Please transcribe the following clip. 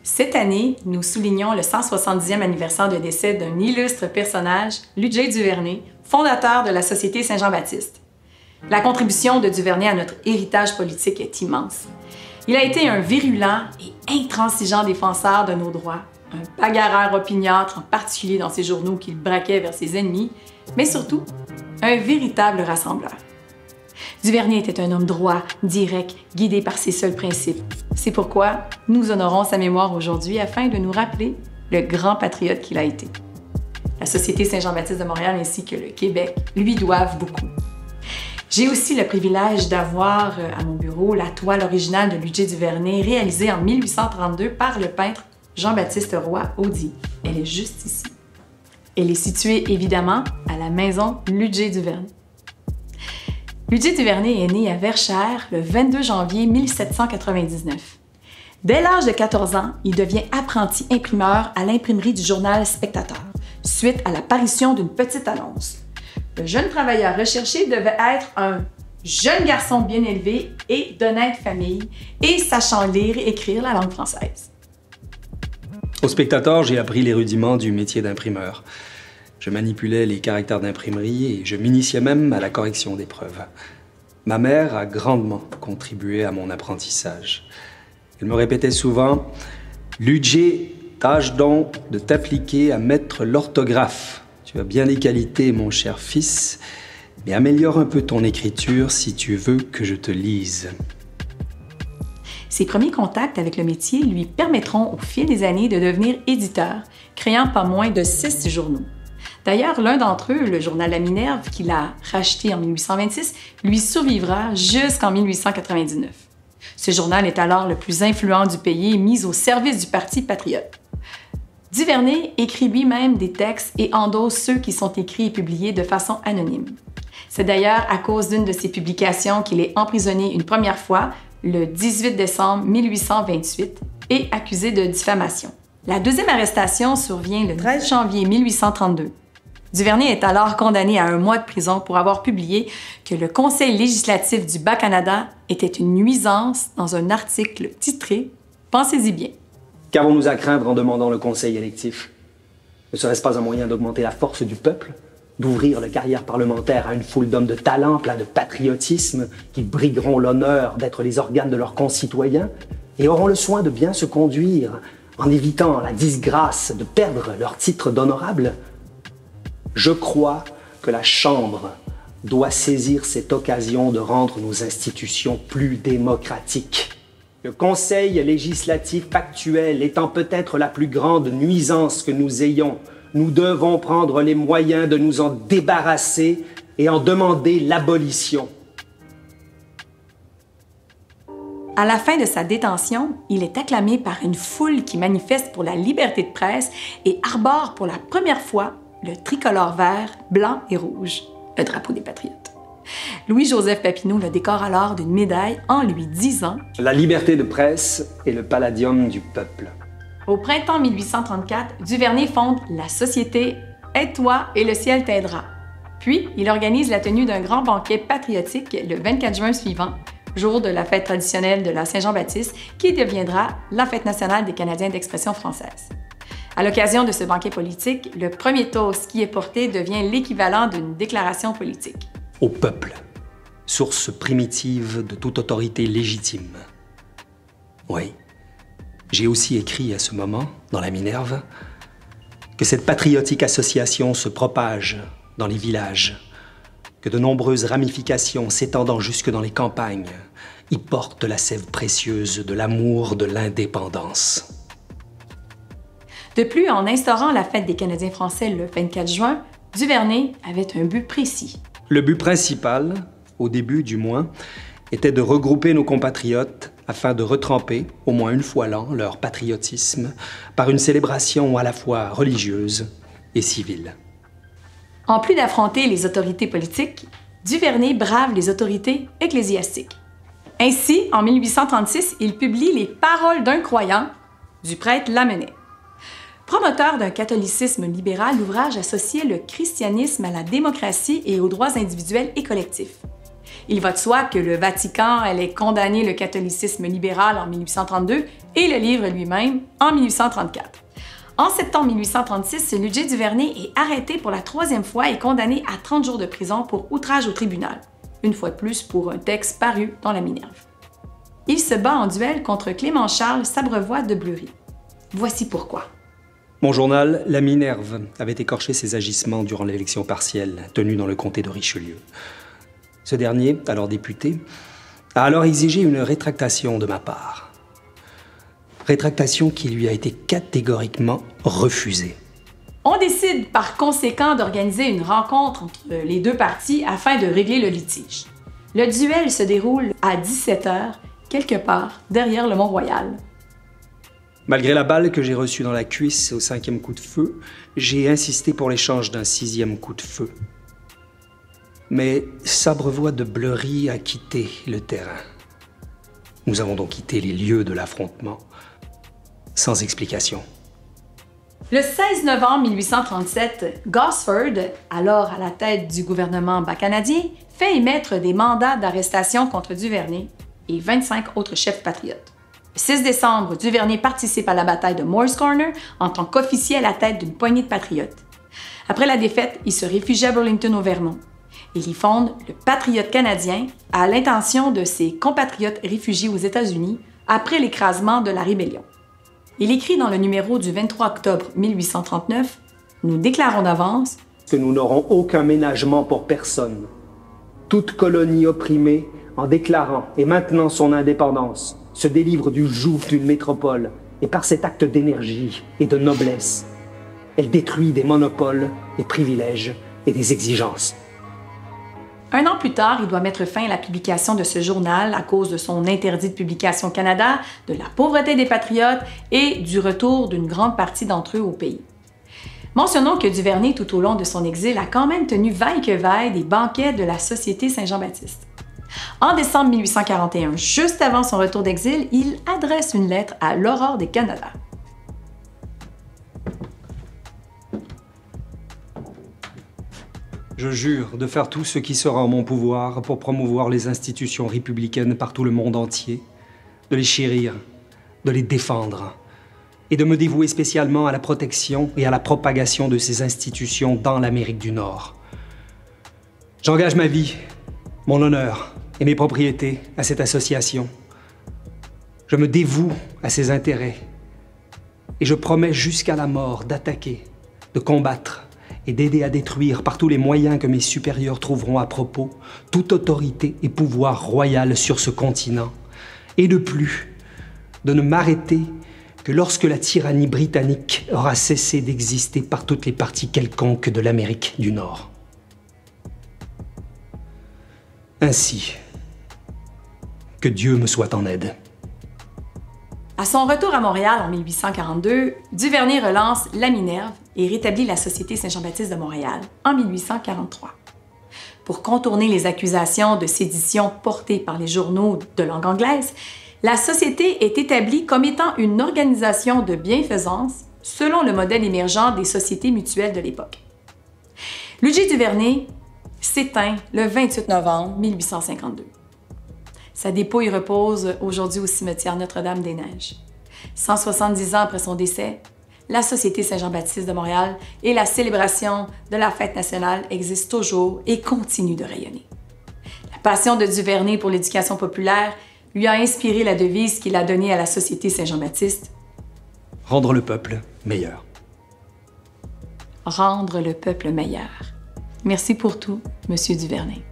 Cette année, nous soulignons le 170e anniversaire de décès d'un illustre personnage, Ludger Duvernay, fondateur de la Société Saint-Jean-Baptiste. La contribution de Duvernay à notre héritage politique est immense. Il a été un virulent et intransigeant défenseur de nos droits, un bagarreur opiniâtre, en particulier dans ses journaux qu'il braquait vers ses ennemis, mais surtout, un véritable rassembleur. Duvernay était un homme droit, direct, guidé par ses seuls principes. C'est pourquoi nous honorons sa mémoire aujourd'hui afin de nous rappeler le grand patriote qu'il a été. La Société Saint-Jean-Baptiste de Montréal ainsi que le Québec lui doivent beaucoup. J'ai aussi le privilège d'avoir à mon bureau la toile originale de Ludger Duvernay réalisée en 1832 par le peintre Jean-Baptiste Roy Audy. Elle est juste ici. Elle est située évidemment à la maison Ludger Duvernay. Ludger Duvernay est né à Verchères le 22 janvier 1799. Dès l'âge de 14 ans, il devient apprenti imprimeur à l'imprimerie du journal Spectateur, suite à l'apparition d'une petite annonce. Le jeune travailleur recherché devait être un jeune garçon bien élevé et d'honnête famille et sachant lire et écrire la langue française. Au Spectateur, j'ai appris les rudiments du métier d'imprimeur. Je manipulais les caractères d'imprimerie et je m'initiais même à la correction d'épreuves. Ma mère a grandement contribué à mon apprentissage. Elle me répétait souvent « Ludger, tâche donc de t'appliquer à mettre l'orthographe. Tu as bien des qualités, mon cher fils, mais améliore un peu ton écriture si tu veux que je te lise. » Ses premiers contacts avec le métier lui permettront au fil des années de devenir éditeur, créant pas moins de 6 journaux. D'ailleurs, l'un d'entre eux, le journal La Minerve, qu'il a racheté en 1826, lui survivra jusqu'en 1899. Ce journal est alors le plus influent du pays, mis au service du Parti patriote. Duvernay écrit lui-même des textes et endosse ceux qui sont écrits et publiés de façon anonyme. C'est d'ailleurs à cause d'une de ses publications qu'il est emprisonné une première fois, le 18 décembre 1828, et accusé de diffamation. La deuxième arrestation survient le 13 janvier 1832. Duvernay est alors condamné à 1 mois de prison pour avoir publié que le Conseil législatif du Bas-Canada était une nuisance dans un article titré « Pensez-y bien ». Qu'avons-nous à craindre en demandant le conseil électif? Ne serait-ce pas un moyen d'augmenter la force du peuple? D'ouvrir la carrière parlementaire à une foule d'hommes de talent, pleins de patriotisme, qui brigueront l'honneur d'être les organes de leurs concitoyens et auront le soin de bien se conduire en évitant la disgrâce de perdre leur titre d'honorable? Je crois que la Chambre doit saisir cette occasion de rendre nos institutions plus démocratiques. Le Conseil législatif actuel étant peut-être la plus grande nuisance que nous ayons, nous devons prendre les moyens de nous en débarrasser et en demander l'abolition. À la fin de sa détention, il est acclamé par une foule qui manifeste pour la liberté de presse et arbore pour la première fois le tricolore vert, blanc et rouge, le drapeau des patriotes. Louis-Joseph Papineau le décore alors d'une médaille en lui disant « La liberté de presse est le palladium du peuple. » Au printemps 1834, Duvernay fonde la Société « Aide-toi et le ciel t'aidera ». Puis, il organise la tenue d'un grand banquet patriotique le 24 juin suivant, jour de la fête traditionnelle de la Saint-Jean-Baptiste, qui deviendra la fête nationale des Canadiens d'expression française. À l'occasion de ce banquet politique, le premier toast qui est porté devient l'équivalent d'une déclaration politique. Au peuple, source primitive de toute autorité légitime. Oui, j'ai aussi écrit à ce moment, dans la Minerve, que cette patriotique association se propage dans les villages, que de nombreuses ramifications s'étendant jusque dans les campagnes y portent la sève précieuse de l'amour de l'indépendance. De plus, en instaurant la fête des Canadiens français le 24 juin, Duvernay avait un but précis. Le but principal, au début du moins, était de regrouper nos compatriotes afin de retremper, au moins une fois l'an, leur patriotisme par une célébration à la fois religieuse et civile. En plus d'affronter les autorités politiques, Duvernay brave les autorités ecclésiastiques. Ainsi, en 1836, il publie Les Paroles d'un croyant du prêtre Lamennais. Promoteur d'un catholicisme libéral, l'ouvrage associait le christianisme à la démocratie et aux droits individuels et collectifs. Il va de soi que le Vatican allait condamner le catholicisme libéral en 1832 et le livre lui-même en 1834. En septembre 1836, Ludger Duvernay est arrêté pour la 3e fois et condamné à 30 jours de prison pour outrage au tribunal, une fois de plus pour un texte paru dans la Minerve. Il se bat en duel contre Clément-Charles Sabrevois de Bleury. Voici pourquoi. Mon journal, La Minerve, avait écorché ses agissements durant l'élection partielle tenue dans le comté de Richelieu. Ce dernier, alors député, a alors exigé une rétractation de ma part. Rétractation qui lui a été catégoriquement refusée. On décide par conséquent d'organiser une rencontre entre les deux parties afin de régler le litige. Le duel se déroule à 17h, quelque part derrière le Mont-Royal. Malgré la balle que j'ai reçue dans la cuisse au 5e coup de feu, j'ai insisté pour l'échange d'un 6e coup de feu. Mais Sabrevois de Bleury a quitté le terrain. Nous avons donc quitté les lieux de l'affrontement, sans explication. Le 16 novembre 1837, Gosford, alors à la tête du gouvernement bas canadien, fait émettre des mandats d'arrestation contre Duvernay et 25 autres chefs patriotes. Le 6 décembre, Duvernay participe à la bataille de Moores Corner en tant qu'officier à la tête d'une poignée de patriotes. Après la défaite, il se réfugie à Burlington au Vermont. Il y fonde le Patriote canadien à l'intention de ses compatriotes réfugiés aux États-Unis après l'écrasement de la rébellion. Il écrit dans le numéro du 23 octobre 1839 « Nous déclarons d'avance que nous n'aurons aucun ménagement pour personne. Toute colonie opprimée, en déclarant et maintenant son indépendance, se délivre du joug d'une métropole et par cet acte d'énergie et de noblesse, elle détruit des monopoles, des privilèges et des exigences. » Un an plus tard, il doit mettre fin à la publication de ce journal à cause de son interdit de publication au Canada, de la pauvreté des patriotes et du retour d'une grande partie d'entre eux au pays. Mentionnons que Duvernay, tout au long de son exil, a quand même tenu vaille que vaille des banquets de la Société Saint-Jean-Baptiste. En décembre 1841, juste avant son retour d'exil, il adresse une lettre à l'Aurore des Canada. Je jure de faire tout ce qui sera en mon pouvoir pour promouvoir les institutions républicaines par tout le monde entier, de les chérir, de les défendre, et de me dévouer spécialement à la protection et à la propagation de ces institutions dans l'Amérique du Nord. J'engage ma vie, mon honneur et mes propriétés à cette association. Je me dévoue à ses intérêts et je promets jusqu'à la mort d'attaquer, de combattre et d'aider à détruire par tous les moyens que mes supérieurs trouveront à propos toute autorité et pouvoir royal sur ce continent, et de plus, de ne m'arrêter que lorsque la tyrannie britannique aura cessé d'exister par toutes les parties quelconques de l'Amérique du Nord. Ainsi, que Dieu me soit en aide. À son retour à Montréal en 1842, Duvernay relance La Minerve et rétablit la Société Saint-Jean-Baptiste de Montréal en 1843. Pour contourner les accusations de sédition portées par les journaux de langue anglaise, la Société est établie comme étant une organisation de bienfaisance selon le modèle émergent des sociétés mutuelles de l'époque. Ludger Duvernay s'éteint le 28 novembre 1852. Sa dépouille repose aujourd'hui au cimetière Notre-Dame-des-Neiges. 170 ans après son décès, la Société Saint-Jean-Baptiste de Montréal et la célébration de la fête nationale existent toujours et continuent de rayonner. La passion de Duvernay pour l'éducation populaire lui a inspiré la devise qu'il a donnée à la Société Saint-Jean-Baptiste. Rendre le peuple meilleur. Rendre le peuple meilleur. Merci pour tout, Monsieur Duvernay.